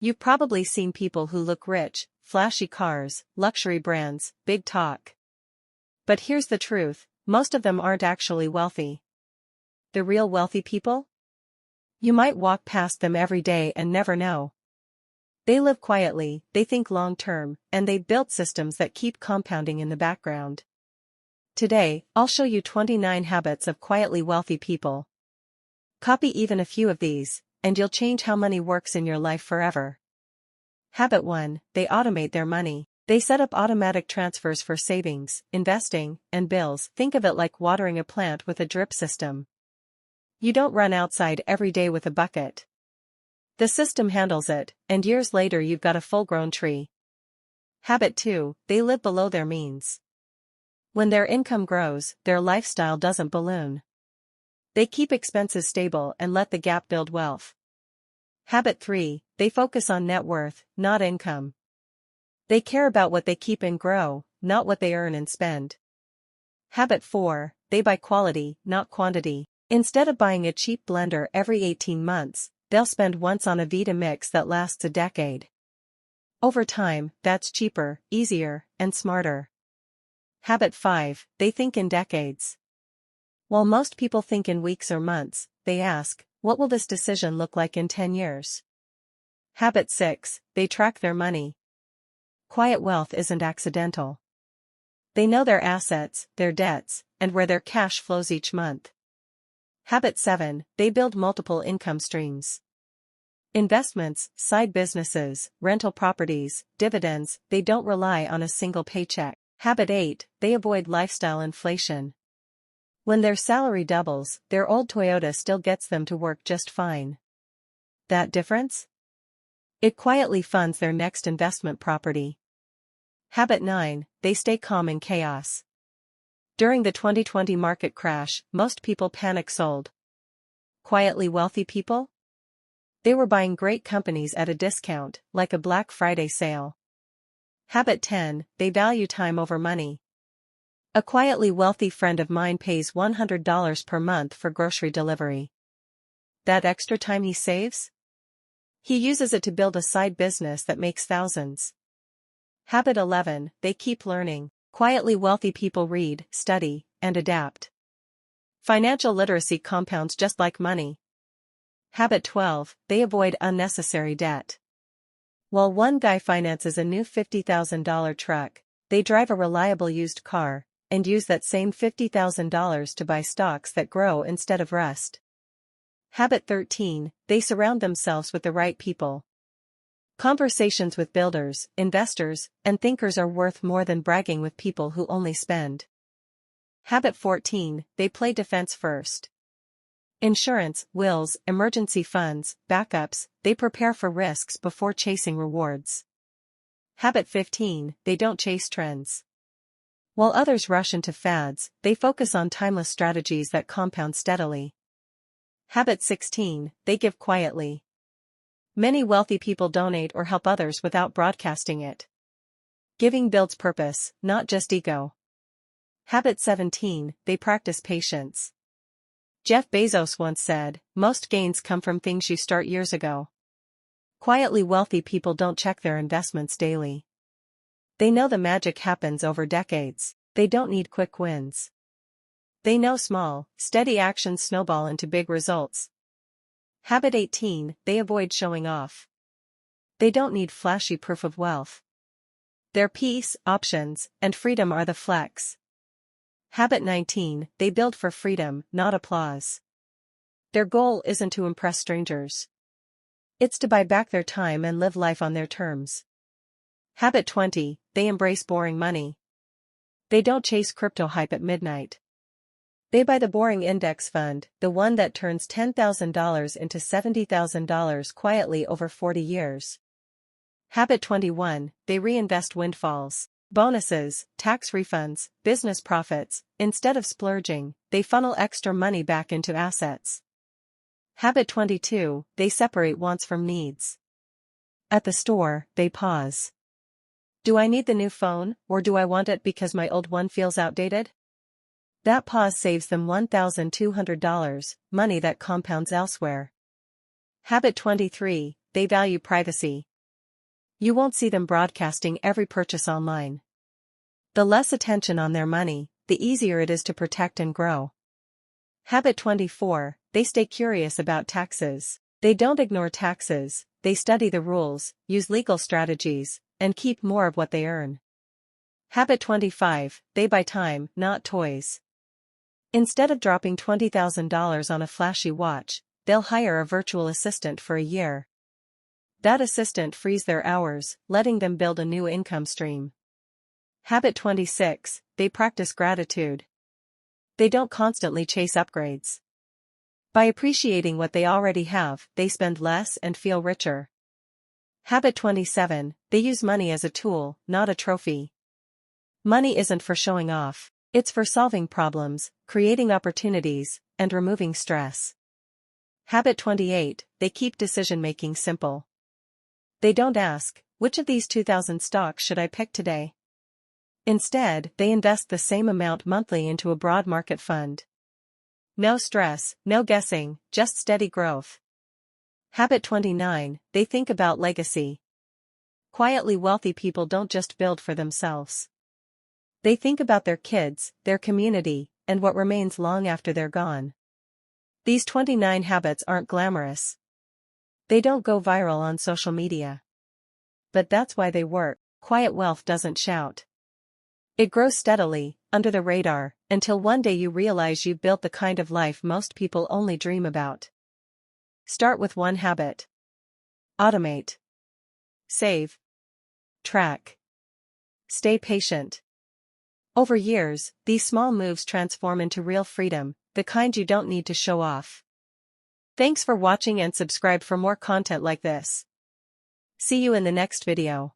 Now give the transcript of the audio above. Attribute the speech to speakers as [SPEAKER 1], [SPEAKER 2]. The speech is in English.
[SPEAKER 1] You've probably seen people who look rich, flashy cars, luxury brands, big talk. But here's the truth, most of them aren't actually wealthy. The real wealthy people? You might walk past them every day and never know. They live quietly, they think long-term, and they've built systems that keep compounding in the background. Today, I'll show you 29 habits of quietly wealthy people. Copy even a few of these, and you'll change how money works in your life forever. Habit 1, they automate their money. They set up automatic transfers for savings, investing, and bills. Think of it like watering a plant with a drip system. You don't run outside every day with a bucket. The system handles it, and years later you've got a full-grown tree. Habit 2, they live below their means. When their income grows, their lifestyle doesn't balloon. They keep expenses stable and let the gap build wealth. Habit 3, they focus on net worth, not income. They care about what they keep and grow, not what they earn and spend. Habit 4, they buy quality, not quantity. Instead of buying a cheap blender every 18 months, they'll spend once on a Vita mix that lasts a decade. Over time, that's cheaper, easier, and smarter. Habit 5, they think in decades. While most people think in weeks or months, they ask, what will this decision look like in 10 years? Habit 6, they track their money. Quiet wealth isn't accidental. They know their assets, their debts, and where their cash flows each month. Habit 7, they build multiple income streams. Investments, side businesses, rental properties, dividends, they don't rely on a single paycheck. Habit 8, they avoid lifestyle inflation. When their salary doubles, their old Toyota still gets them to work just fine. That difference? It quietly funds their next investment property. Habit 9, they stay calm in chaos. During the 2020 market crash, most people panic sold. Quietly wealthy people? They were buying great companies at a discount, like a Black Friday sale. Habit 10, they value time over money. A quietly wealthy friend of mine pays $100 per month for grocery delivery. That extra time he saves? He uses it to build a side business that makes thousands. Habit 11, they keep learning. Quietly wealthy people read, study, and adapt. Financial literacy compounds just like money. Habit 12, they avoid unnecessary debt. While one guy finances a new $50,000 truck, they drive a reliable used car, and use that same $50,000 to buy stocks that grow instead of rust. Habit 13, they surround themselves with the right people. Conversations with builders, investors, and thinkers are worth more than bragging with people who only spend. Habit 14, they play defense first. Insurance, wills, emergency funds, backups, they prepare for risks before chasing rewards. Habit 15, they don't chase trends. While others rush into fads, they focus on timeless strategies that compound steadily. Habit 16, they give quietly. Many wealthy people donate or help others without broadcasting it. Giving builds purpose, not just ego. Habit 17, they practice patience. Jeff Bezos once said, most gains come from things you start years ago. Quietly wealthy people don't check their investments daily. They know the magic happens over decades. They don't need quick wins. They know small, steady actions snowball into big results. Habit 18, they avoid showing off. They don't need flashy proof of wealth. Their peace, options, and freedom are the flex. Habit 19, they build for freedom, not applause. Their goal isn't to impress strangers. It's to buy back their time and live life on their terms. Habit 20, they embrace boring money. They don't chase crypto hype at midnight. They buy the boring index fund, the one that turns $10,000 into $70,000 quietly over 40 years. Habit 21, they reinvest windfalls. Bonuses, tax refunds, business profits. Instead of splurging, they funnel extra money back into assets. Habit 22, they separate wants from needs. At the store, they pause. Do I need the new phone, or do I want it because my old one feels outdated? That pause saves them $1,200, money that compounds elsewhere. Habit 23, they value privacy. You won't see them broadcasting every purchase online. The less attention on their money, the easier it is to protect and grow. Habit 24, they stay curious about taxes. They don't ignore taxes, they study the rules, use legal strategies, and keep more of what they earn. Habit 25, they buy time, not toys. Instead of dropping $20,000 on a flashy watch, they'll hire a virtual assistant for a year. That assistant frees their hours, letting them build a new income stream. Habit 26, they practice gratitude. They don't constantly chase upgrades. By appreciating what they already have, they spend less and feel richer. Habit 27, they use money as a tool, not a trophy. Money isn't for showing off, it's for solving problems, creating opportunities, and removing stress. Habit 28, they keep decision-making simple. They don't ask, which of these 2,000 stocks should I pick today? Instead, they invest the same amount monthly into a broad market fund. No stress, no guessing, just steady growth. Habit 29, they think about legacy. Quietly wealthy people don't just build for themselves. They think about their kids, their community, and what remains long after they're gone. These 29 habits aren't glamorous. They don't go viral on social media. But that's why they work. Quiet wealth doesn't shout. It grows steadily, under the radar, until one day you realize you've built the kind of life most people only dream about. Start with one habit. Automate. Save. Track. Stay patient. Over years, these small moves transform into real freedom, the kind you don't need to show off. Thanks for watching and subscribe for more content like this. See you in the next video.